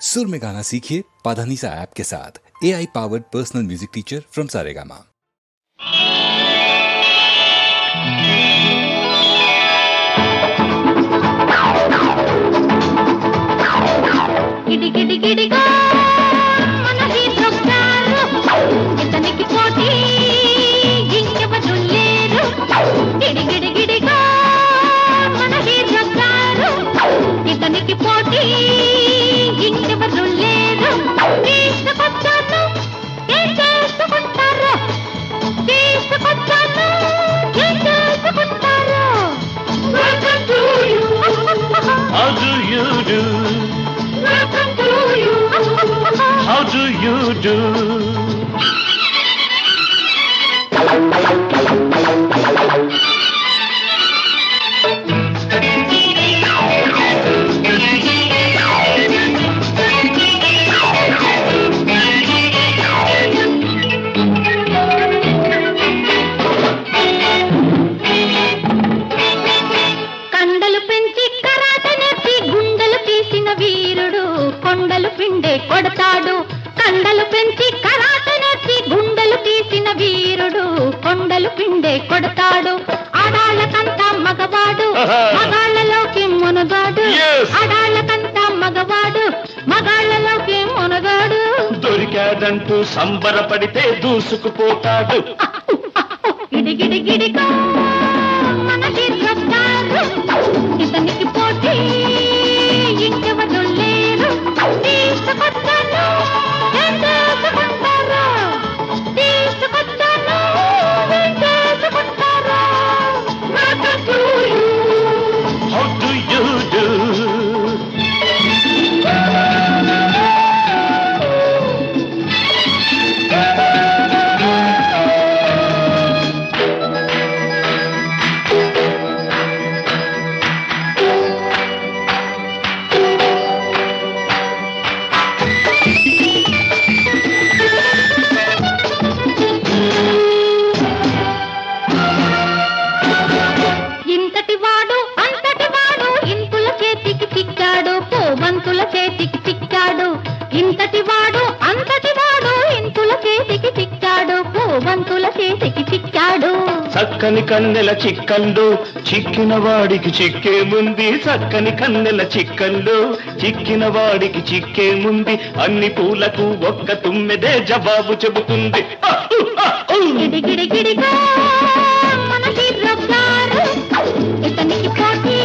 सुर में गाना सीखिए पाधानीसा ऐप के साथ। AI powered personal music teacher from Saregama. గిడి గిడి గిడిగా మనది దొక్కారు ఇతనికి పోటీ ఇంకెవరు లేరు. గిడి గిడి గిడిగా మనది దొక్కారు ఇతనికి పోటీ ఇంకెవరు లేరు. తీసుకొచ్చాను ఏం చేసుకుంటారు, తీసుకొచ్చాను ఏం చేసుకుంటారు. How do you do? How do you do? కండలు పెంచి కరాట నేర్చి గుండెలు తీసిన వీరుడు కొండలు పిండే కొడతాడు. కండలు పెంచి కరాట నేర్చి గుండెలు తీసిన వీరుడు కొండలు పిండే కొడతాడు. ఆడాళ్ళకంతా మగవాడు మగాళ్ళలోకి మునగాడు. Yes. ఆడాళ్ళకంతా మగవాడు మగాళ్ళలోకి మునగాడు. దొరికాడంటూ సంబరపడితే దూసుకుపోతాడు. గిడి గిడి గిడిగా మనది దొక్కారు ఇతనికి పోటీ ఇంకెవరు లేరు. తీసుకొచ్చాను ఏం చేసుకుంటారు, తీసుకొచ్చాను ఏం చేసుకుంటారు. How do you do? ఇంతటి వాడు అంతటి వాడు ఇంతుల చేతికి చిక్కాడు, పోబంతుల చేతికి చిక్కాడు. ఇంతటి వాడు అంతటి వాడు ఇంతుల చేతికి చిక్కాడు, పోబంతుల చేతికి చిక్కాడు. చక్కని కన్నెల చిక్కల్లో చిక్కిన వాడికి చిక్కేముంది. చక్కని కన్నెల చిక్కల్లో చిక్కిన వాడికి చిక్కేముంది. అన్ని పూలకు ఒక్క తుమ్మెదే జవాబు చెబుతుంది. గిడి గిడి గిడిగా మనది దొక్కారు ఇతనికి పోటీ